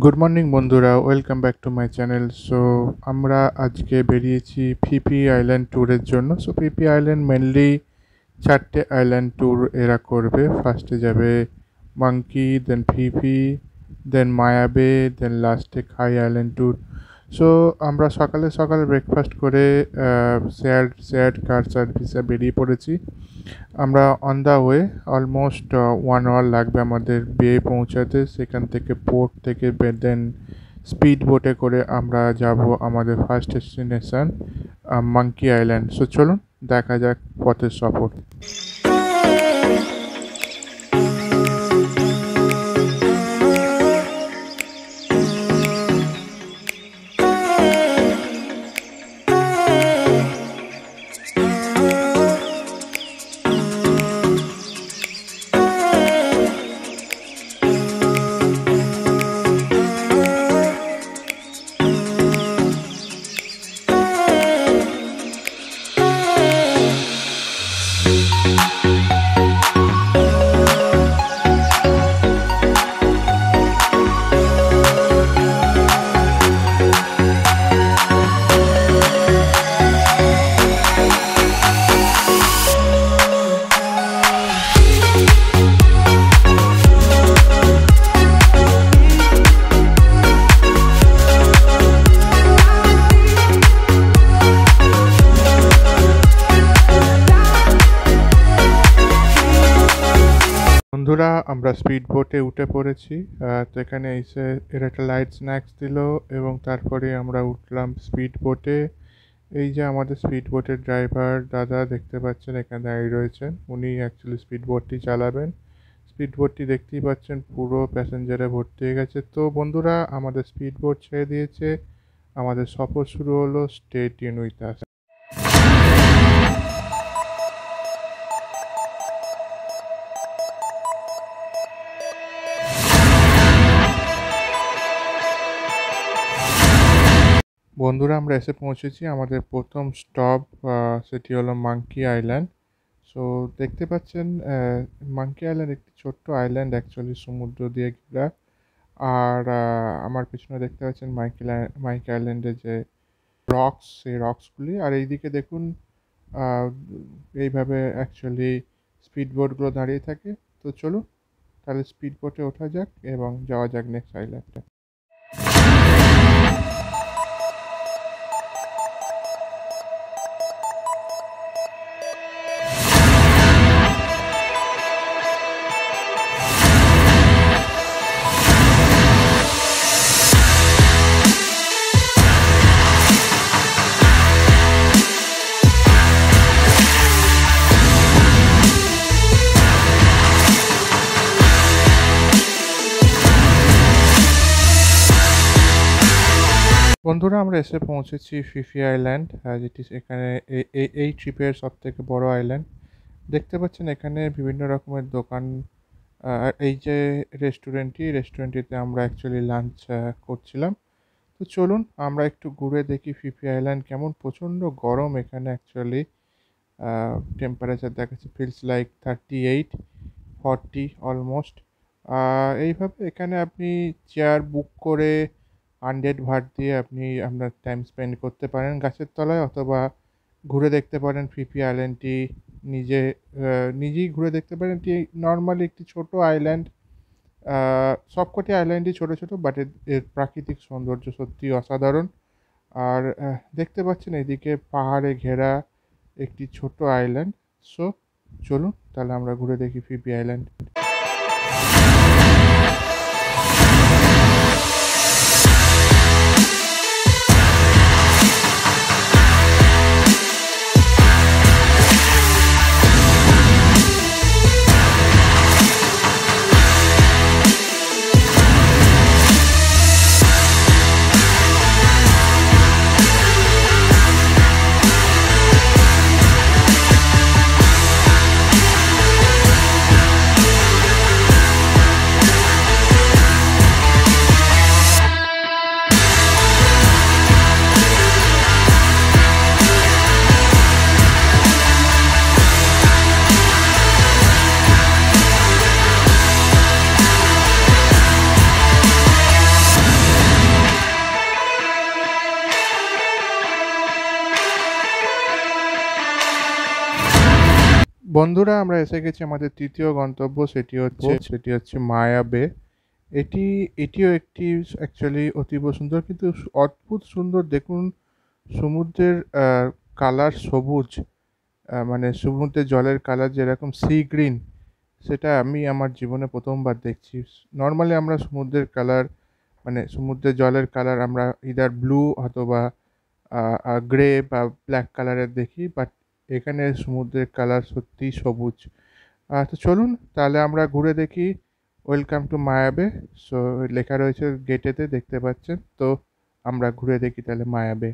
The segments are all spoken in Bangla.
গুড মর্নিং বন্ধুরা, welcome back to my channel. So আমরা আজকে বেরিয়েছি ফিফি আইল্যান্ড ট্যুরের জন্য। সো ফিফি আইল্যান্ড মেনলি 4টে আইল্যান্ড ট্যুর এরা করবে। ফার্স্টে যাবে মাঙ্কি, দেন ফিফি, দেন মায়াবে, দেন লাস্টে খাই আইল্যান্ড ট্যুর। সো আমরা সকালে সকালে ব্রেকফাস্ট করে শেয়ার্ড কার সার্ভিসে বেরিয়ে পড়েছি। আমরা on the way almost 1 hour লাগবে আমাদের বে পৌঁছাতে। সেখান থেকে পোর্ট থেকে দেন স্পিড বোটে করে আমরা যাব আমাদের first destination monkey island. So চলুন দেখা যাক পথের সফর। বন্ধুরা, আমরা স্পিড বোটে উঠে পড়েছি। তো এখানে এসে এর একটা লাইট স্ন্যাক্স দিল এবং তারপরে আমরা উঠলাম স্পিড বোটে। এই যে আমাদের স্পিড বোটের ড্রাইভার দাদা দেখতে পাচ্ছেন এখানে দাঁড়িয়ে রয়েছেন, উনি অ্যাকচুয়ালি স্পিড বোটটি চালাবেন। স্পিড বোটটি দেখতেই পাচ্ছেন পুরো প্যাসেঞ্জারে ভর্তি হয়ে গেছে। তো বন্ধুরা, আমাদের স্পিড বোট ছেড়ে দিয়েছে, আমাদের সফর শুরু হলো। Stay tune with us. বন্ধুরা, আমরা এসে পৌঁছেছি আমাদের প্রথম স্টপ, সেটি হলো মাঙ্কি আইল্যান্ড। সো দেখতে পাচ্ছেন মাঙ্কি আইল্যান্ড একটি ছোট্ট আইল্যান্ড, অ্যাকচুয়ালি সমুদ্র দিয়ে ঘেরা। আর আমার পিছনে দেখতে পাচ্ছেন মাঙ্কি আইল্যান্ডের যে রক্স, সেই রক্সগুলি। আর এইদিকে দেখুন আহ, এইভাবে অ্যাকচুয়ালি স্পিড বোটগুলো দাঁড়িয়ে থাকে। তো চলুন তাহলে স্পিড বোটে ওঠা যাক এবং যাওয়া যাক নেক্সট আইল্যান্ডে। বন্ধুরা, আমরা এসে পৌঁছেছি ফিফি আইল্যান্ড, যেটি এখানে এই ট্রিপের সব থেকে বড় আইল্যান্ড। দেখতে পাচ্ছেন এখানে বিভিন্ন রকমের দোকান। আর এই যে রেস্টুরেন্টটিতে আমরা অ্যাকচুয়ালি লাঞ্চ করছিলাম। তো চলুন আমরা একটু ঘুরে দেখি ফিফি আইল্যান্ড কেমন। প্রচণ্ড গরম এখানে অ্যাকচুয়ালি। টেম্পারেচার দেখাচ্ছে ফিলস লাইক 38-40 অলমোস্ট। এইভাবে এখানে আপনি চেয়ার বুক করে 100 ভাট দিয়ে আপনি আপনার টাইম স্পেন্ড করতে পারেন গাছের তলায়, অথবা ঘুরে দেখতে পারেন ফিফি আইল্যান্ডটি নিজেই ঘুরে দেখতে পারেন। এটি নর্মালি একটি ছোট আইল্যান্ড। সবকটি আইল্যান্ডই ছোট ছোট, বাট এর প্রাকৃতিক সৌন্দর্য সত্যি অসাধারণ। আর দেখতে পাচ্ছেন এদিকে পাহাড়ে ঘেরা একটি ছোট আইল্যান্ড। সো চলুন তাহলে আমরা ঘুরে দেখি ফিফি আইল্যান্ড। বন্ধুরা, আমরা এসে গেছি আমাদের তৃতীয় গন্তব্য, সেটি হচ্ছে মায়া বে। এটি এটিও একটি অ্যাকচুয়ালি অতীব সুন্দর, কিন্তু অদ্ভুত সুন্দর। দেখুন, সমুদ্রের কালার সবুজ, মানে সমুদ্রের জলের কালার যেরকম সি গ্রিন, সেটা আমি আমার জীবনে প্রথমবার দেখছি। নর্মালি আমরা সমুদ্রের কালার, মানে সমুদ্রের জলের কালার আমরা ইদার ব্লু অথবা গ্রে বা ব্ল্যাক কালারের দেখি, বাট এখানে সমুদ্রের কালার সত্যিই সবুজ। তো চলুন তাহলে আমরা ঘুরে দেখি। Welcome to মায়াবে। সো লেখা রয়েছে গেটেতে, দেখতে পাচ্ছেন তো। আমরা ঘুরে দেখি তাহলে মায়াবে।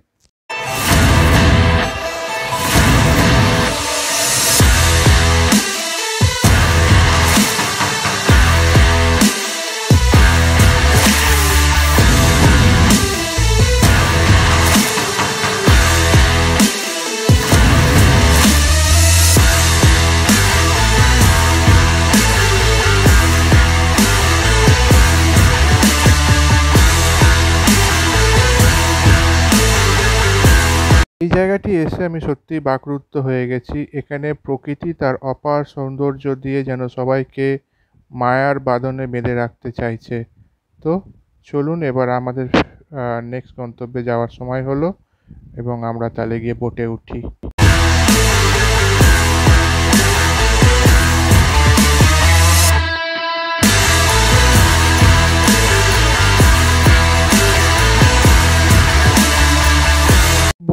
এই জায়গাটি এসে আমি সত্যিই বাকরুদ্ধ হয়ে গেছি। এখানে প্রকৃতি তার অপার সৌন্দর্য দিয়ে যেন সবাইকে মায়ার বাঁধনে বেঁধে রাখতে চাইছে। তো চলুন এবার আমাদের নেক্সট গন্তব্যে যাওয়ার সময় হলো, এবং আমরা তাহলে গিয়ে বোটে উঠি।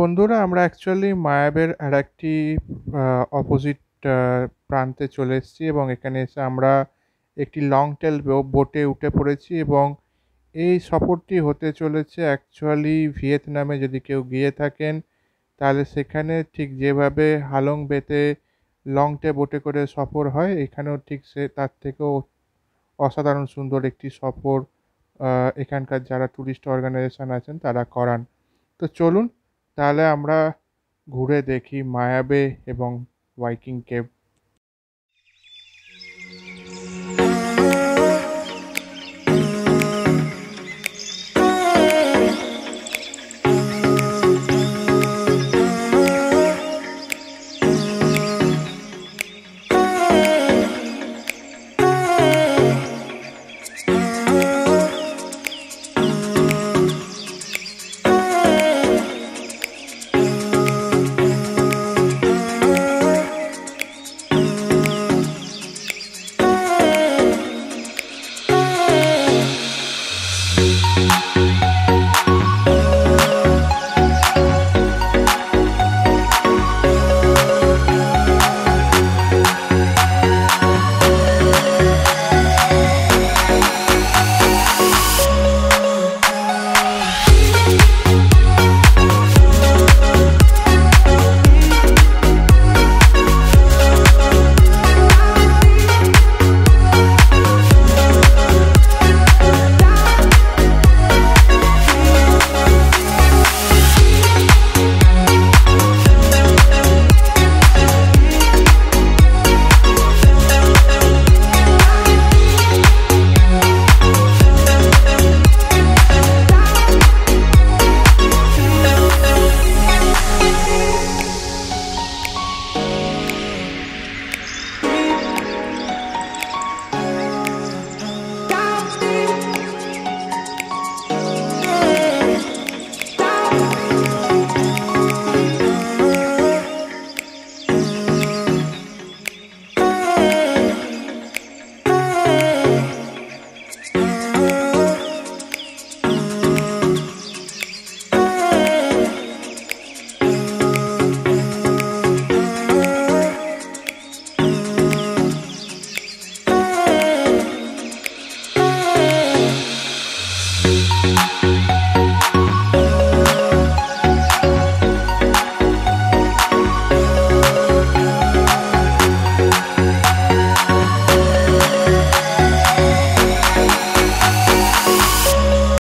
বন্ধুরা, আমরা অ্যাকচুয়ালি মায়াবের আরেকটি অপোজিট প্রান্তে চলে এসেছি, এবং এখানে এসে আমরা একটি লং টেল বোটে উঠে পড়েছি, এবং এই সফরটি হতে চলেছে অ্যাকচুয়ালি ভিয়েতনামে। যদি কেউ গিয়ে থাকেন তাহলে সেখানে ঠিক যেভাবে হালং বেতে লং টে বোটে করে সফর হয়, এখানেও ঠিক তার থেকেও অসাধারণ সুন্দর একটি সফর এখানকার যারা ট্যুরিস্ট অর্গানাইজেশন আছেন তারা করান। তো চলুন তাহলে আমরা ঘুরে দেখি মায়াবে এবং ভাইকিং কেভ।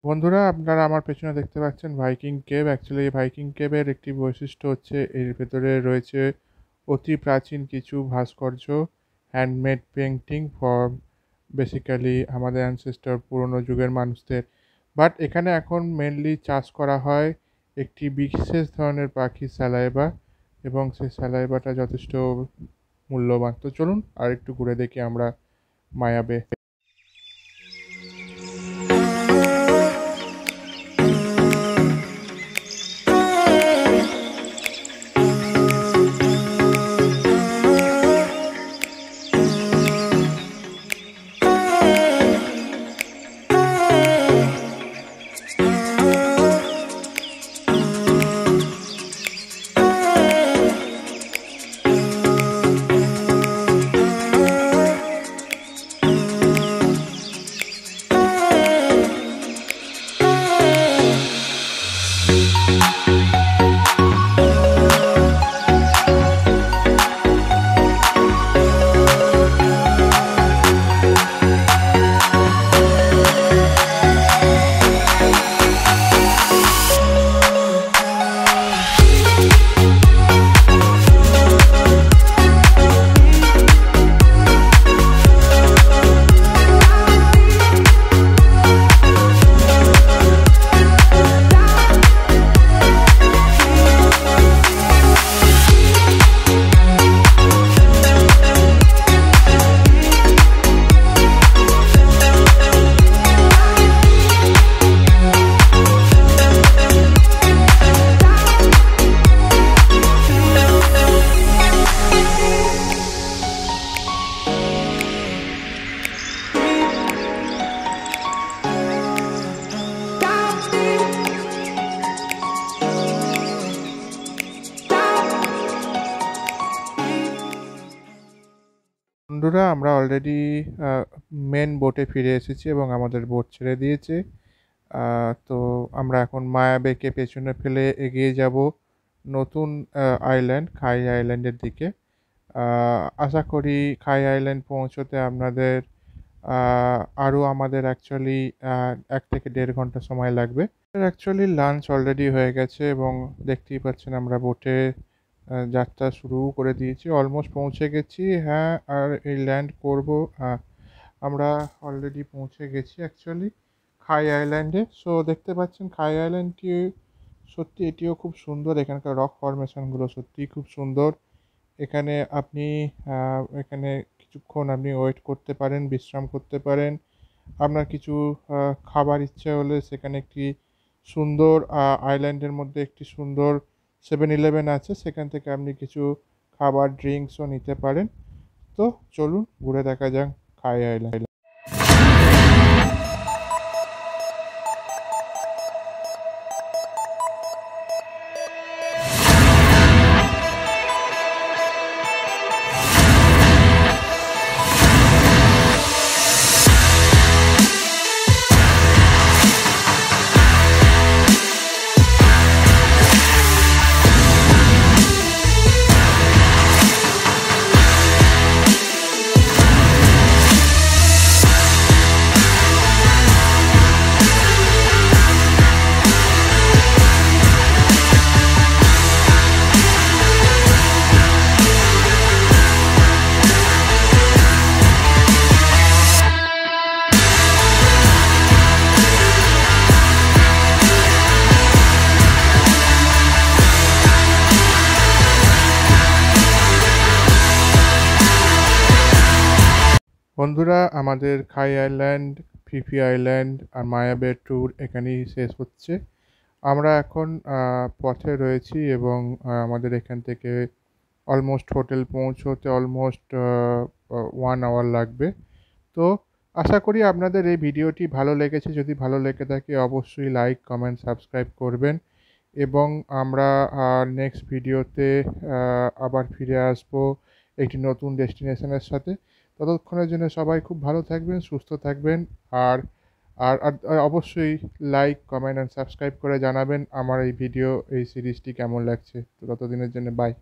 বন্ধুরা, আপনারা আমার পেছনে দেখতে পাচ্ছেন ভাইকিং কেভ। অ্যাকচুয়ালি এই ভাইকিং কেভের একটি বৈশিষ্ট্য হচ্ছে এর ভেতরে রয়েছে অতি প্রাচীন কিছু ভাস্কর্য, হ্যান্ডমেড পেন্টিং ফর বেসিক্যালি আমাদের অ্যানসেস্টর পুরনো যুগের মানুষদের। বাট এখানে এখন মেনলি চাষ করা হয় একটি বিশেষ ধরনের পাখি স্যালাইভা, এবং সেই স্যালাইভাটা যথেষ্ট মূল্যবান। তো চলুন আর একটু ঘুরে দেখি আমরা মায়া বে। বন্ধুরা, আমরা অলরেডি মেন বোটে ফিরে এসেছি এবং আমাদের বোট ছেড়ে দিয়েছে। তো আমরা এখন মায়াবেকে পেছনে ফেলে এগিয়ে যাব নতুন আইল্যান্ড খাই আইল্যান্ডের দিকে। আশা করি খাই আইল্যান্ড পৌঁছোতে আপনাদের আরও আমাদের অ্যাকচুয়ালি ১ থেকে ১.৫ ঘন্টা সময় লাগবে। অ্যাকচুয়ালি লাঞ্চ অলরেডি হয়ে গেছে এবং দেখতেই পাচ্ছেন আমরা বোটে যাত্রা শুরুও করে দিয়েছি। অলমোস্ট পৌঁছে গেছি। হ্যাঁ, আর এই ল্যান্ড করব। আমরা অলরেডি পৌঁছে গেছি অ্যাকচুয়ালি খাই আইল্যান্ডে। সো দেখতে পাচ্ছেন খাই আইল্যান্ডটি সত্যি এটিও খুব সুন্দর। এখানকার রক ফরমেশনগুলো সত্যিই খুব সুন্দর। এখানে আপনি এখানে কিছুক্ষণ আপনি ওয়েট করতে পারেন, বিশ্রাম করতে পারেন। আপনার কিছু খাবার ইচ্ছে হলে সেখানে একটি সুন্দর আইল্যান্ডের মধ্যে একটি সুন্দর 7-Eleven আছে। সেখান থেকে আপনি কিছু খাবার, ড্রিংকসও নিতে পারেন। তো চলুন ঘুরে দেখা যাক খাই আইল্যান্ড। বন্ধুরা, আমাদের খাই আইল্যান্ড, ফিফি আইল্যান্ড আর মায়াবের ট্যুর এখানেই শেষ হচ্ছে। আমরা এখন পথে রয়েছি এবং আমাদের এখান থেকে অলমোস্ট হোটেল পৌঁছোতে অলমোস্ট 1 আওয়ার লাগবে। তো আশা করি আপনাদের এই ভিডিওটি ভালো লেগেছে। যদি ভালো লেগে থাকে অবশ্যই লাইক, কমেন্ট, সাবস্ক্রাইব করবেন এবং আমরা নেক্সট ভিডিওতে আবার ফিরে আসবো একটি নতুন ডেস্টিনেশনের সাথে। ততক্ষণের জন্য সবাই খুব ভালো থাকবেন, সুস্থ থাকবেন। আর আর আর অবশ্যই লাইক, কমেন্ট অ্যান্ড সাবস্ক্রাইব করে জানাবেন আমার এই ভিডিও, এই সিরিজটি কেমন লাগছে। তো ততদিনের জন্য বাই।